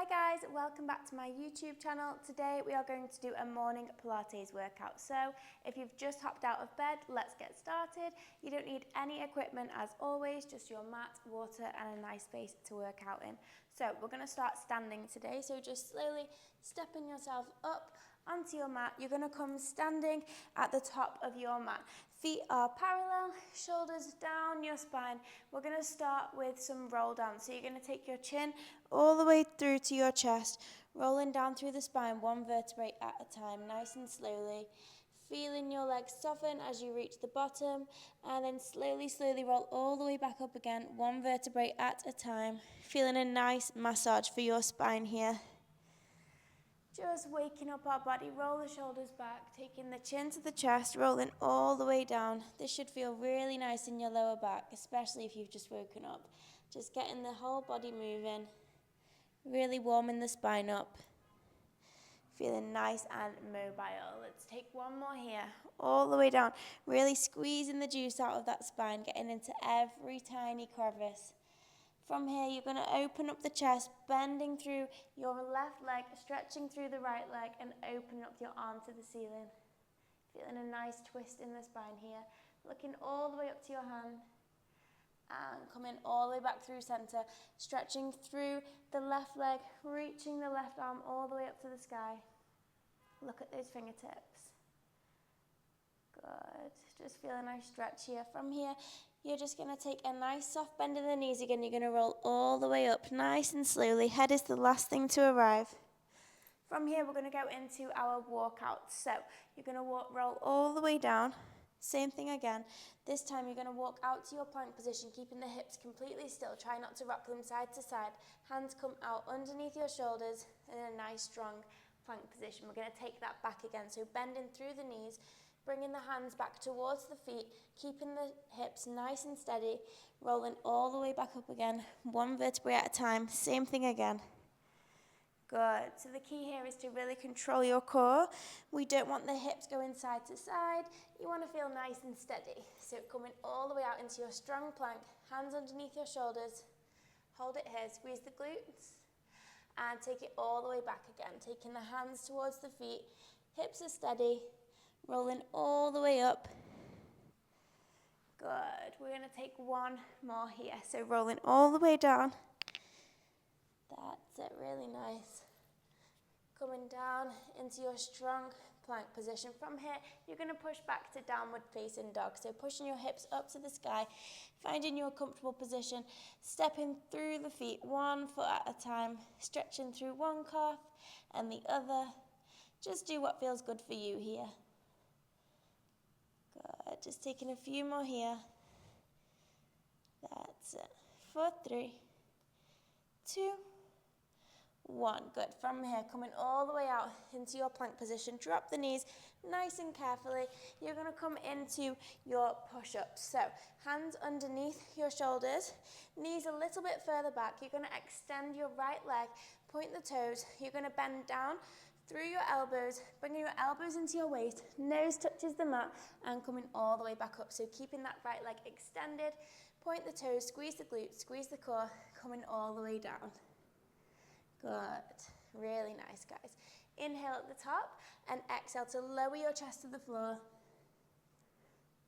Hi guys, welcome back to my YouTube channel. Today we are going to do a morning Pilates workout. So if you've just hopped out of bed, let's get started. You don't need any equipment as always, just your mat, water and a nice space to work out in. So we're going to start standing today. So just slowly stepping yourself up onto your mat. You're going to come standing at the top of your mat. Feet are parallel, shoulders down your spine. We're going to start with some roll down. So you're going to take your chin all the way through to your chest, rolling down through the spine, one vertebrae at a time, nice and slowly. Feeling your legs soften as you reach the bottom, and then slowly roll all the way back up again, one vertebrae at a time. Feeling a nice massage for your spine here. Just waking up our body, roll the shoulders back, taking the chin to the chest, rolling all the way down. This should feel really nice in your lower back, especially if you've just woken up. Just getting the whole body moving, really warming the spine up. Feeling nice and mobile. Let's take one more here, all the way down. Really squeezing the juice out of that spine, getting into every tiny crevice. From here, you're going to open up the chest, bending through your left leg, stretching through the right leg, and opening up your arm to the ceiling. Feeling a nice twist in the spine here. Looking all the way up to your hand. And coming all the way back through center, stretching through the left leg, reaching the left arm all the way up to the sky. Look at those fingertips. Good. Just feel a nice stretch here. From here, you're just going to take a nice soft bend in the knees again. You're going to roll all the way up nice and slowly. Head is the last thing to arrive. From here, we're going to go into our walkout. So you're going to roll all the way down. Same thing again. This time you're going to walk out to your plank position, keeping the hips completely still. Try not to rock them side to side. Hands come out underneath your shoulders in a nice strong plank position. We're going to take that back again. So bending through the knees, bringing the hands back towards the feet, keeping the hips nice and steady, rolling all the way back up again, one vertebrae at a time. Same thing again. Good. So the key here is to really control your core. We don't want the hips going side to side. You want to feel nice and steady. So coming all the way out into your strong plank, hands underneath your shoulders. Hold it here, squeeze the glutes. And take it all the way back again. Taking the hands towards the feet. Hips are steady. Rolling all the way up. Good. We're going to take one more here. So rolling all the way down. That's it, really nice. Coming down into your strong plank position. From here, you're going to push back to downward facing dog. So pushing your hips up to the sky, finding your comfortable position, stepping through the feet, 1 foot at a time, stretching through one calf and the other. Just do what feels good for you here. Good, just taking a few more here. That's it. 4, 3, 2, 1. Good. From here, coming all the way out into your plank position. Drop the knees nice and carefully. You're going to come into your push-ups. So hands underneath your shoulders, knees a little bit further back. You're going to extend your right leg, point the toes. You're going to bend down through your elbows, bringing your elbows into your waist, nose touches the mat, and coming all the way back up. So keeping that right leg extended, point the toes, squeeze the glutes, squeeze the core, coming all the way down. Good. Really nice, guys. Inhale at the top and exhale to lower your chest to the floor.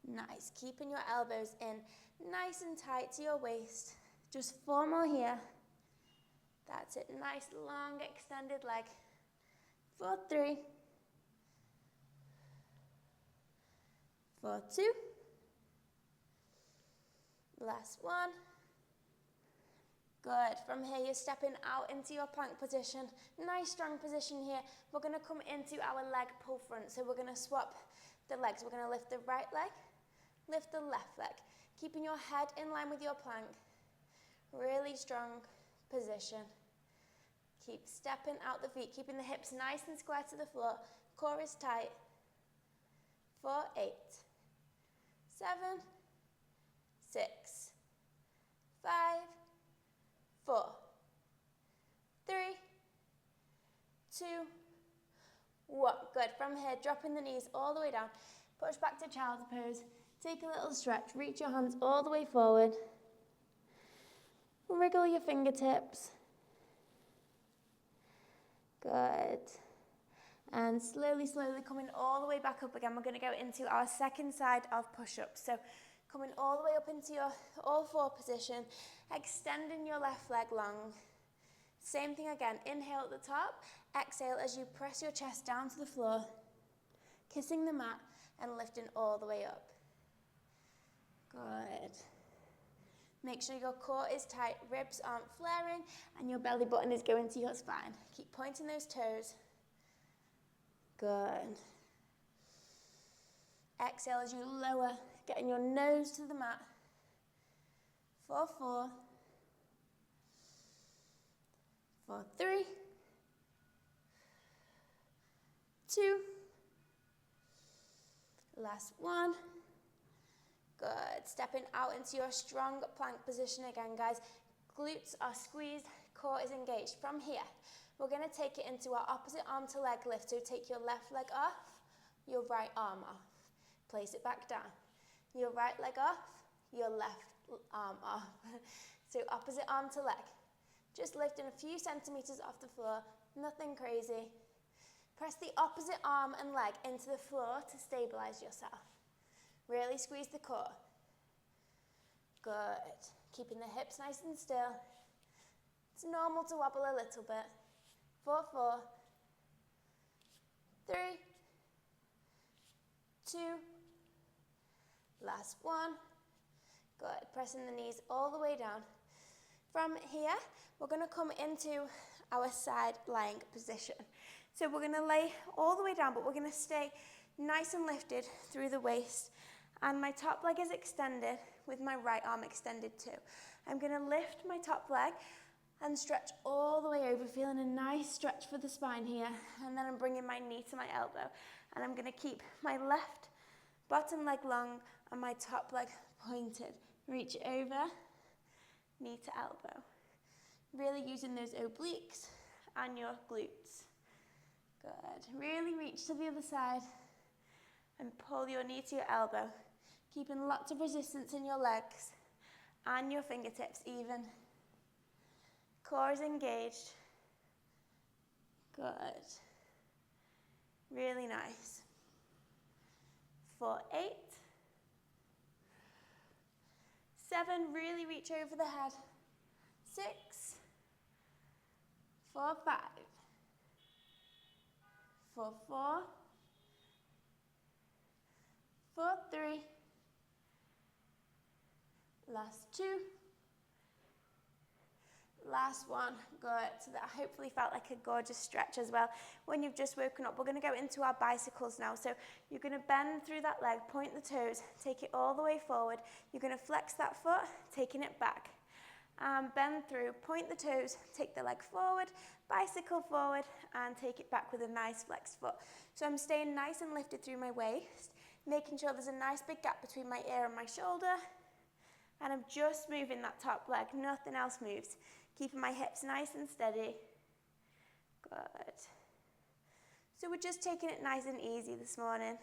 Nice. Keeping your elbows in nice and tight to your waist. Just 4 more here. That's it. Nice, long, extended leg. 4, 3. 4, 2. Last one. Good. From here, you're stepping out into your plank position. Nice, strong position here. We're going to come into our leg pull front. So we're going to swap the legs. We're going to lift the right leg, lift the left leg. Keeping your head in line with your plank. Really strong position. Keep stepping out the feet, keeping the hips nice and square to the floor. Core is tight. 4, 8, 7, 6, 5, 4, 3, 2, 1. Good. From here, dropping the knees all the way down. Push back to child's pose. Take a little stretch. Reach your hands all the way forward. Wriggle your fingertips. Good. And slowly, slowly coming all the way back up again. We're going to go into our second side of push-ups. So coming all the way up into your all-four position, extending your left leg long. Same thing again, inhale at the top, exhale as you press your chest down to the floor, kissing the mat and lifting all the way up. Good. Make sure your core is tight, ribs aren't flaring, and your belly button is going to your spine. Keep pointing those toes. Good. Exhale as you lower, getting your nose to the mat. 4, 4. 4, 3. 2. Last one. Good. Stepping out into your strong plank position again, guys. Glutes are squeezed, core is engaged. From here, we're going to take it into our opposite arm to leg lift. So take your left leg off, your right arm off. Place it back down. Your right leg off, your left arm off. So opposite arm to leg. Just lifting a few centimeters off the floor, nothing crazy. Press the opposite arm and leg into the floor to stabilize yourself. Really squeeze the core. Good. Keeping the hips nice and still. It's normal to wobble a little bit. 4, 4. 3. 2. Last one. Good. Pressing the knees all the way down. From here, we're going to come into our side lying position. So we're going to lay all the way down, but we're going to stay nice and lifted through the waist. And my top leg is extended with my right arm extended too. I'm going to lift my top leg and stretch all the way over, feeling a nice stretch for the spine here. And then I'm bringing my knee to my elbow. And I'm going to keep my left bottom leg long and my top leg pointed. Reach it over, knee to elbow. Really using those obliques and your glutes. Good. Really reach to the other side and pull your knee to your elbow. Keeping lots of resistance in your legs and your fingertips even. Core is engaged. Good. Really nice. 4, 8. 7, really reach over the head. 6. 4, 5. 4, 4. 4, 3. Last 2. Last one. Good. So that hopefully felt like a gorgeous stretch as well. When you've just woken up, we're going to go into our bicycles now. So you're going to bend through that leg, point the toes, take it all the way forward. You're going to flex that foot, taking it back. Bend through, point the toes, take the leg forward, bicycle forward, and take it back with a nice flexed foot. So I'm staying nice and lifted through my waist, making sure there's a nice big gap between my ear and my shoulder. And I'm just moving that top leg, nothing else moves. Keeping my hips nice and steady. Good. So we're just taking it nice and easy this morning.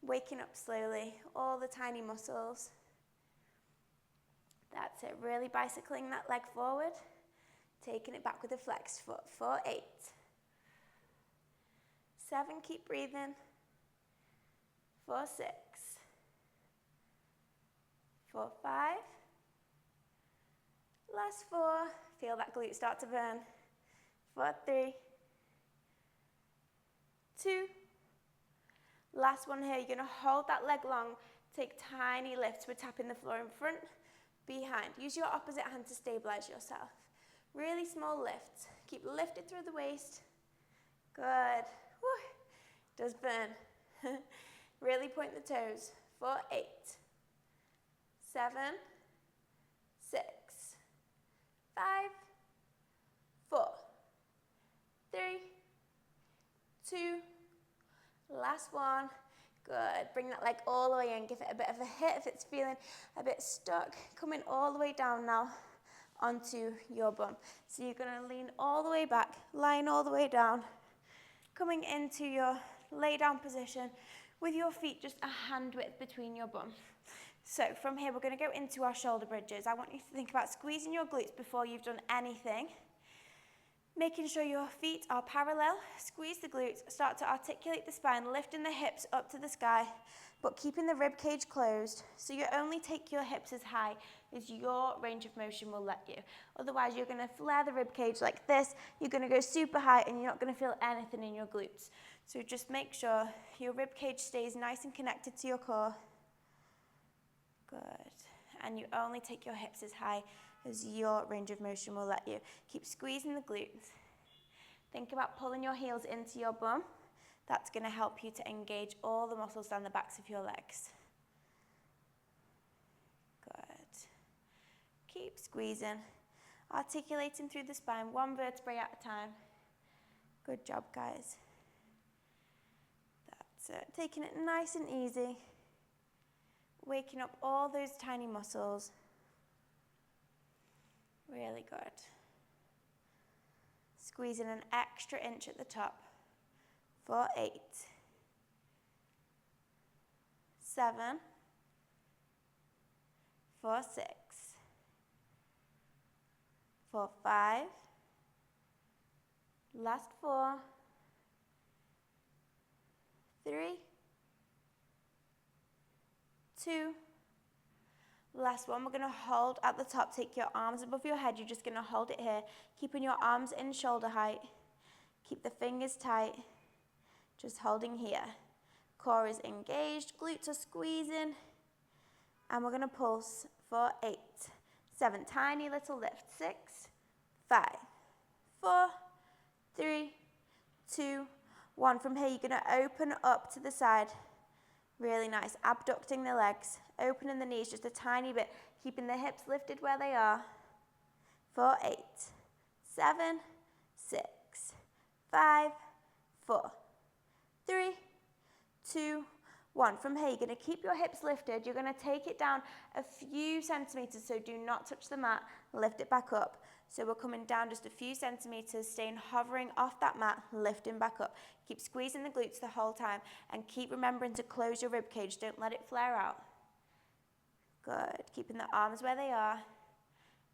Waking up slowly, all the tiny muscles. That's it, really bicycling that leg forward. Taking it back with a flexed foot. 4, 8. 7, keep breathing. 4, 6. 4, 5. Last 4. Feel that glute start to burn. 4, 3. 2. Last one here. You're going to hold that leg long. Take tiny lifts. We're tapping the floor in front, behind. Use your opposite hand to stabilize yourself. Really small lifts. Keep lifted through the waist. Good. Woo. Does burn. Really point the toes. 4, 8. 7, 6, 5, 4, 3, 2, last one. Good. Bring that leg all the way in. Give it a bit of a hit if it's feeling a bit stuck. Coming all the way down now onto your bum. So you're going to lean all the way back, lying all the way down, coming into your lay down position with your feet just a hand width between your bum. So from here, we're going to go into our shoulder bridges. I want you to think about squeezing your glutes before you've done anything. Making sure your feet are parallel, squeeze the glutes, start to articulate the spine, lifting the hips up to the sky, but keeping the rib cage closed, so you only take your hips as high as your range of motion will let you. Otherwise, you're going to flare the rib cage like this, you're going to go super high, and you're not going to feel anything in your glutes. So just make sure your rib cage stays nice and connected to your core. Good. And you only take your hips as high as your range of motion will let you. Keep squeezing the glutes. Think about pulling your heels into your bum. That's going to help you to engage all the muscles down the backs of your legs. Good. Keep squeezing. Articulating through the spine, one vertebrae at a time. Good job, guys. That's it. Taking it nice and easy. Waking up all those tiny muscles. Really good. Squeezing an extra inch at the top. For 8, 7, for 6, for 5, last 4, 3, 2, last one. We're going to hold at the top. Take your arms above your head. You're just going to hold it here, keeping your arms in shoulder height. Keep the fingers tight. Just holding here. Core is engaged, glutes are squeezing. And we're going to pulse for 8, 7, tiny little lift. 6, 5, 4, 3, 2, 1. From here, you're going to open up to the side. Really nice. Abducting the legs, opening the knees just a tiny bit, keeping the hips lifted where they are. For 8, 7, 6, 5, 4, 3, 2, 1. From here, you're going to keep your hips lifted. You're going to take it down a few centimeters, so do not touch the mat. Lift it back up. So we're coming down just a few centimeters, staying hovering off that mat, lifting back up. Keep squeezing the glutes the whole time, and keep remembering to close your rib cage. Don't let it flare out. Good. Keeping the arms where they are.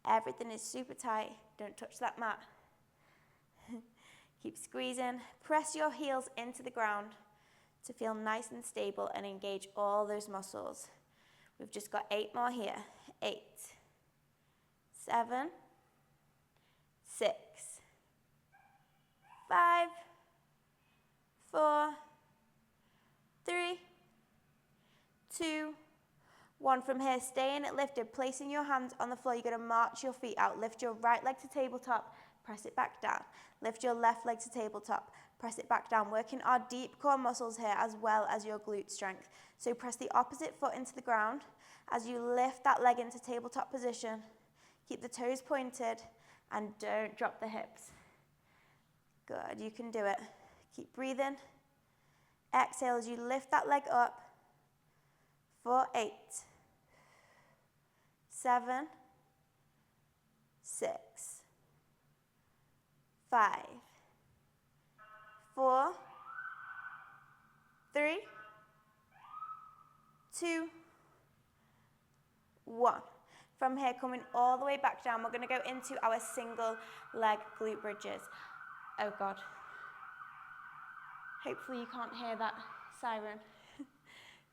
Everything is super tight. Don't touch that mat. Keep squeezing. Press your heels into the ground to feel nice and stable and engage all those muscles. We've just got 8 more here. 8, 7, 6, 5, 4, 3, 2, 1. From here, staying it lifted, placing your hands on the floor. You're going to march your feet out. Lift your right leg to tabletop. Press it back down. Lift your left leg to tabletop. Press it back down. Working our deep core muscles here as well as your glute strength. So press the opposite foot into the ground. As you lift that leg into tabletop position, keep the toes pointed and don't drop the hips. Good, you can do it. Keep breathing. Exhale as you lift that leg up. For 8, 7, 6, 5, 4, 3, 2, 1. From here, coming all the way back down, we're going to go into our single leg glute bridges. Oh God. Hopefully you can't hear that siren.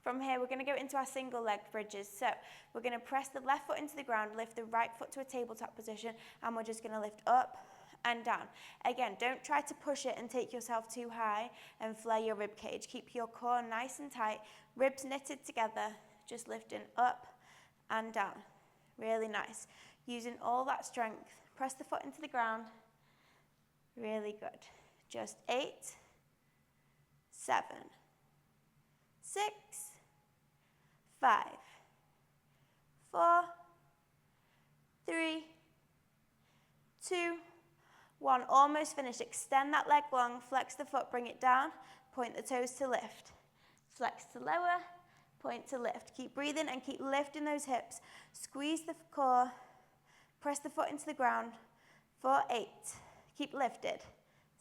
From here, we're going to go into our single leg bridges. So we're going to press the left foot into the ground, lift the right foot to a tabletop position, and we're just going to lift up and down. Again, don't try to push it and take yourself too high and flare your rib cage. Keep your core nice and tight, ribs knitted together, just lifting up and down. Really nice. Using all that strength. Press the foot into the ground. Really good. Just 8, 7, 6, 5, 4, 3, 2, 1. Almost finished. Extend that leg long, flex the foot, bring it down, point the toes to lift. Flex to lower, point to lift. Keep breathing and keep lifting those hips. Squeeze the core, press the foot into the ground. For 8. Keep lifted.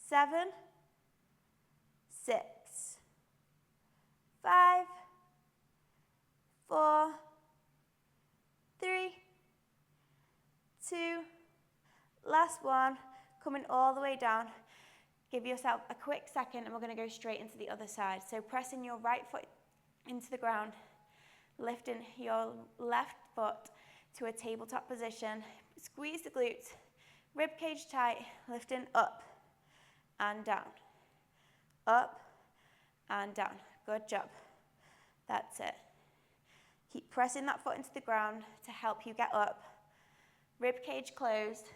7, 6, 5, 4, 3, 2, last one. coming all the way down. Give yourself a quick second and we're going to go straight into the other side. So pressing your right foot into the ground, lifting your left foot to a tabletop position. Squeeze the glutes, rib cage tight, lifting up and down, up and down. Good job. That's it. Keep pressing that foot into the ground to help you get up. Rib cage closed.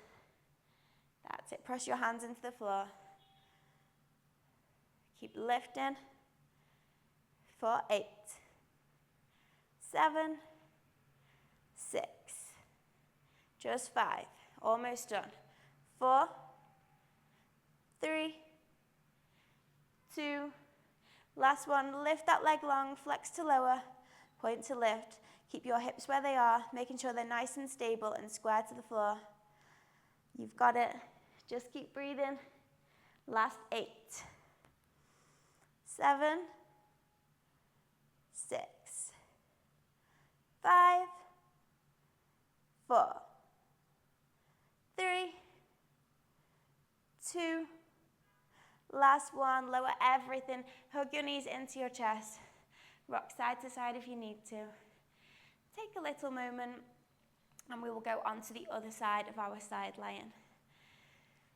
That's it. Press your hands into the floor. Keep lifting. 4, 8, 7, 6, just 5, almost done. 4, 3, 2, last one. Lift that leg long, flex to lower, point to lift. Keep your hips where they are, making sure they're nice and stable and square to the floor. You've got it. Just keep breathing. Last 8, 7, 6, 5, 4, 3, 2, last one. Lower everything. Hug your knees into your chest. Rock side to side if you need to. Take a little moment and we will go on to the other side of our side lion.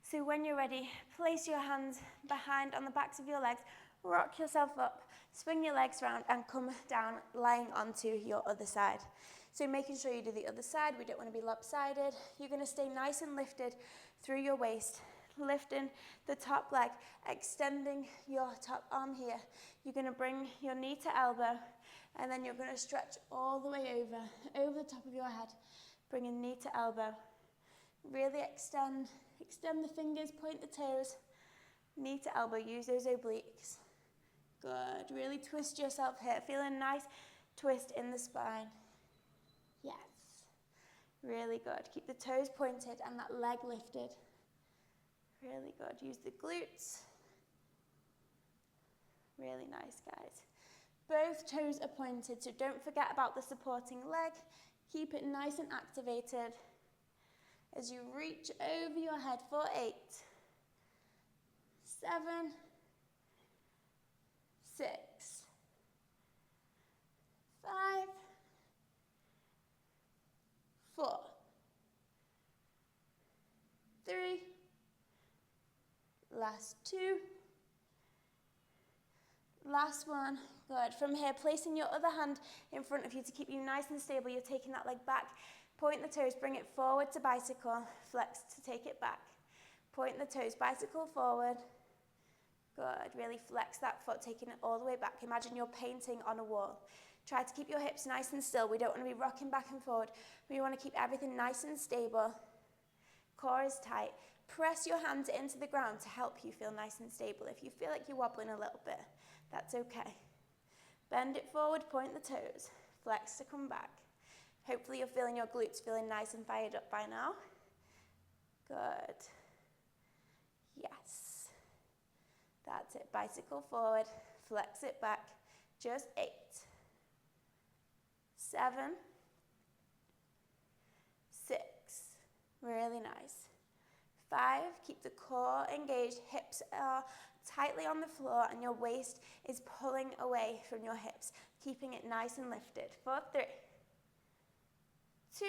So when you're ready, place your hands behind on the backs of your legs, rock yourself up, swing your legs around and come down lying onto your other side. So making sure you do the other side, we don't want to be lopsided. You're going to stay nice and lifted through your waist, lifting the top leg, extending your top arm here. You're going to bring your knee to elbow and then you're going to stretch all the way over the top of your head, bringing knee to elbow. Really extend the fingers, point the toes, knee to elbow, use those obliques. Good, really twist yourself here, feel a nice twist in the spine. Yes, really good. Keep the toes pointed and that leg lifted. Really good, use the glutes. Really nice, guys. Both toes are pointed, so don't forget about the supporting leg. Keep it nice and activated as you reach over your head for 8, 7, 6, 5, 4, 3, last 2, last one. Good. From here, placing your other hand in front of you to keep you nice and stable. You're taking that leg back. Point the toes, bring it forward to bicycle. Flex to take it back. Point the toes, bicycle forward. Good. Really flex that foot, taking it all the way back. Imagine you're painting on a wall. Try to keep your hips nice and still. We don't want to be rocking back and forward. We want to keep everything nice and stable. Core is tight. Press your hands into the ground to help you feel nice and stable. If you feel like you're wobbling a little bit, that's okay. Bend it forward, point the toes. Flex to come back. Hopefully you're feeling your glutes feeling nice and fired up by now. Good. Yes. That's it. Bicycle forward. Flex it back. Just 8, 7, 6. Really nice. 5. Keep the core engaged. Hips are tightly on the floor and your waist is pulling away from your hips, keeping it nice and lifted. 4, 3, 2.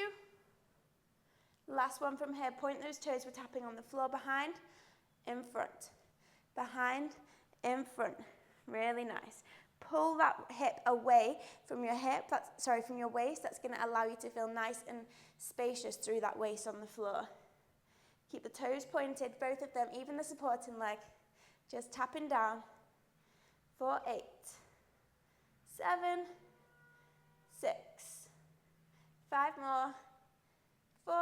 Last one from here. Point those toes. We're tapping on the floor behind, in front. Behind, in front. Really nice. Pull that hip away from your from your waist. That's going to allow you to feel nice and spacious through that waist on the floor. Keep the toes pointed, both of them, even the supporting leg. Just tapping down. 4, 8, 7, 6, 5 more. 4,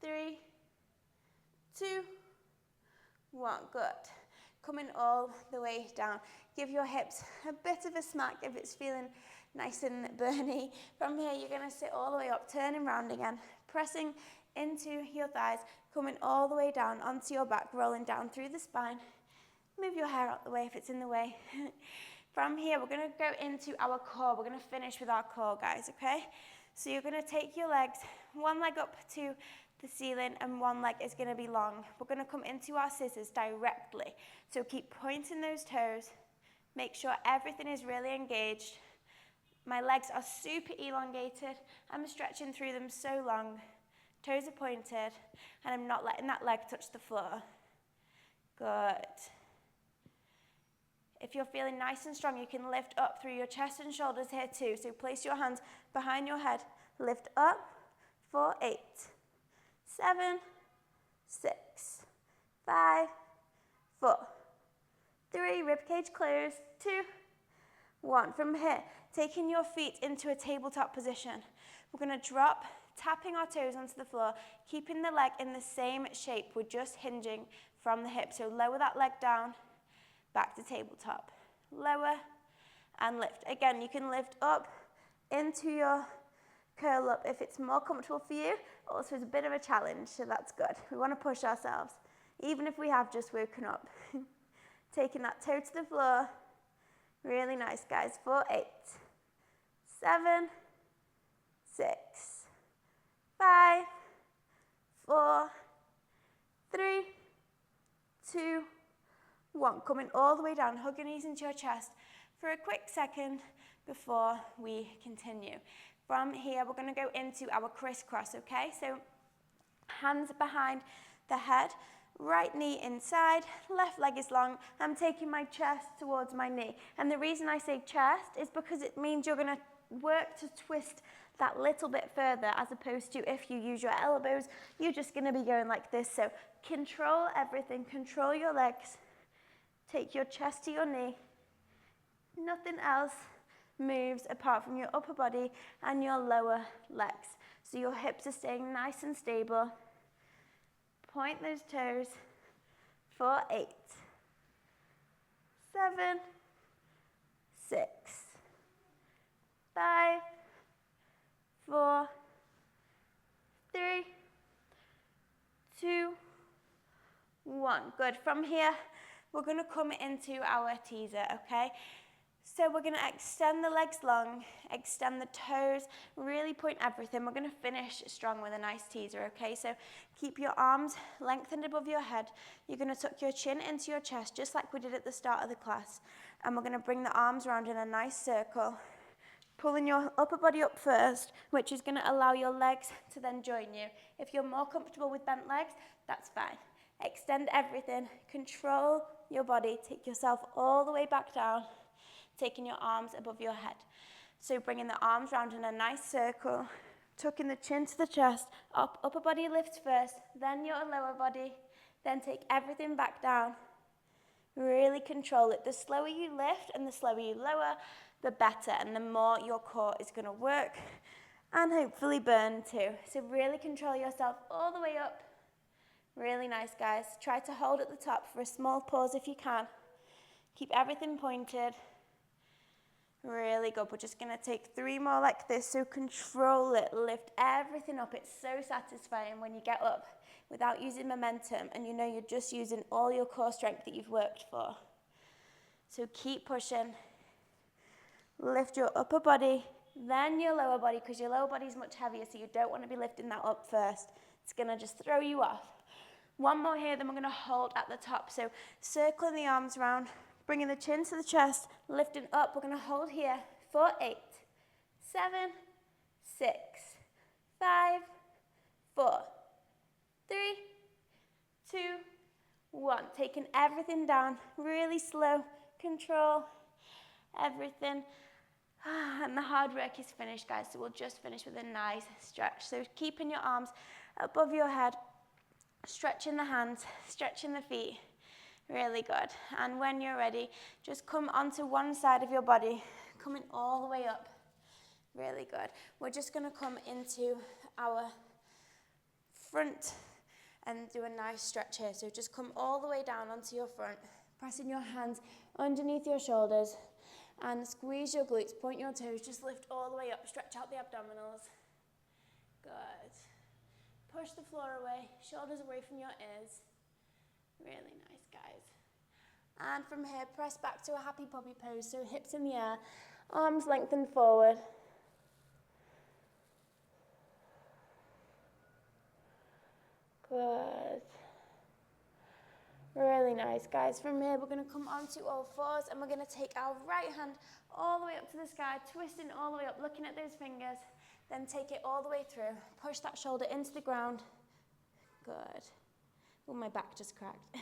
3, 2, 1. Good. Coming all the way down. Give your hips a bit of a smack if it's feeling nice and burny. From here, you're going to sit all the way up, turning round again, pressing into your thighs, coming all the way down onto your back, rolling down through the spine. Move your hair out the way if it's in the way. From here, we're going to go into our core. We're going to finish with our core, guys, okay? So you're going to take your legs, one leg up to the ceiling and one leg is going to be long. We're going to come into our scissors directly. So keep pointing those toes. Make sure everything is really engaged. My legs are super elongated. I'm stretching through them so long. Toes are pointed, and I'm not letting that leg touch the floor. Good. If you're feeling nice and strong, you can lift up through your chest and shoulders here too. So place your hands behind your head. Lift up for 8, 7, 6, 5, 4, 3, ribcage closed, 2, 1. From here, taking your feet into a tabletop position. We're going to drop, tapping our toes onto the floor, keeping the leg in the same shape. We're just hinging from the hip. So lower that leg down, back to tabletop. Lower and lift. Again, you can lift up into your curl up if it's more comfortable for you. Also, it's a bit of a challenge, so that's good. We want to push ourselves, even if we have just woken up. Taking that toe to the floor. Really nice, guys. For 8, 7, 6, 5, 4, 3, 2, 1. Coming all the way down. Hug your knees into your chest for a quick second before we continue. From here, we're going to go into our crisscross, okay? So hands behind the head, right knee inside, left leg is long. I'm taking my chest towards my knee. And the reason I say chest is because it means you're going to work to twist that little bit further, as opposed to if you use your elbows, you're just going to be going like this. So control everything, control your legs. Take your chest to your knee. Nothing else moves apart from your upper body and your lower legs. So your hips are staying nice and stable. Point those toes for 8, 7, 6, 5, 4, 3, 2, 1. Good. From here, we're going to come into our teaser, okay? So we're going to extend the legs long, extend the toes, really point everything. We're going to finish strong with a nice teaser, okay? So keep your arms lengthened above your head. You're going to tuck your chin into your chest, just like we did at the start of the class. And we're going to bring the arms around in a nice circle, pulling your upper body up first, which is going to allow your legs to then join you. If you're more comfortable with bent legs, that's fine. Extend everything, control your body, take yourself all the way back down, taking your arms above your head. So bringing the arms round in a nice circle, tucking the chin to the chest, upper body lifts first, then your lower body, then take everything back down. Really control it. The slower you lift and the slower you lower, the better, and the more your core is going to work and hopefully burn too. So really control yourself all the way up. Really nice, guys. Try to hold at the top for a small pause if you can. Keep everything pointed. Really good. We're just going to take 3 more like this. So control it. Lift everything up. It's so satisfying when you get up without using momentum and you know you're just using all your core strength that you've worked for. So keep pushing. Lift your upper body, then your lower body, because your lower body is much heavier, so you don't want to be lifting that up first. It's going to just throw you off. 1 more here, then we're going to hold at the top. So circling the arms around, bringing the chin to the chest, lifting up. We're going to hold here for 8, 7, 6, 5, 4, 3, 2, 1. Taking everything down, really slow, control everything. And the hard work is finished, guys, so we'll just finish with a nice stretch. So keeping your arms above your head, stretching the hands, stretching the feet. Really good. And when you're ready, just come onto one side of your body, coming all the way up. Really good. We're just going to come into our front and do a nice stretch here. So just come all the way down onto your front, pressing your hands underneath your shoulders and squeeze your glutes, point your toes, just lift all the way up, stretch out the abdominals. Good. Push the floor away, shoulders away from your ears. Really nice, guys. And from here, press back to a happy puppy pose, so hips in the air, arms lengthened forward. Good. Really nice, guys. From here, we're going to come onto all fours and we're going to take our right hand all the way up to the sky, twisting all the way up, looking at those fingers. Then take it all the way through. Push that shoulder into the ground. Good. Oh, my back just cracked.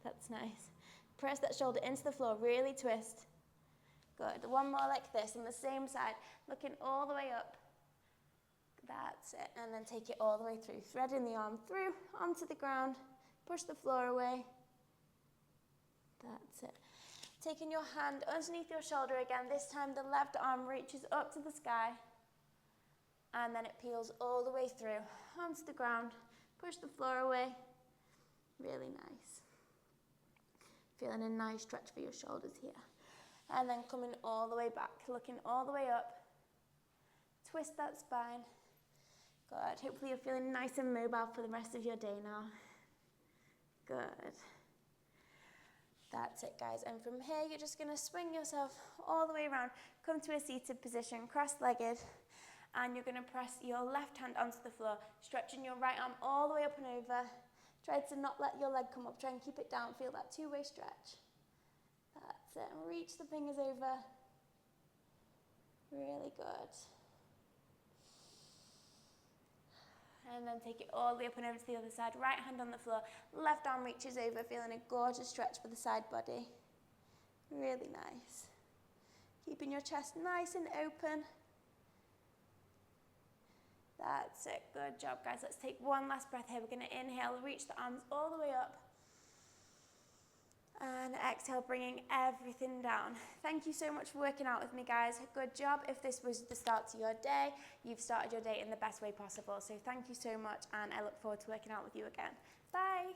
That's nice. Press that shoulder into the floor, really twist. Good. One more like this on the same side, looking all the way up. That's it. And then take it all the way through. Threading the arm through, onto the ground. Push the floor away. That's it. Taking your hand underneath your shoulder again. This time the left arm reaches up to the sky. And then it peels all the way through, onto the ground. Push the floor away. Really nice. Feeling a nice stretch for your shoulders here. And then coming all the way back, looking all the way up. Twist that spine. Good. Hopefully you're feeling nice and mobile for the rest of your day now. Good. That's it, guys. And from here, you're just going to swing yourself all the way around. Come to a seated position, cross-legged. And you're going to press your left hand onto the floor, stretching your right arm all the way up and over. Try to not let your leg come up. Try and keep it down. Feel that two-way stretch. That's it. And reach the fingers over. Really good. And then take it all the way up and over to the other side. Right hand on the floor. Left arm reaches over. Feeling a gorgeous stretch for the side body. Really nice. Keeping your chest nice and open. That's it. Good job, guys. Let's take one last breath here. We're going to inhale, reach the arms all the way up. And exhale, bringing everything down. Thank you so much for working out with me, guys. Good job. If this was the start to your day, you've started your day in the best way possible. So thank you so much, and I look forward to working out with you again. Bye.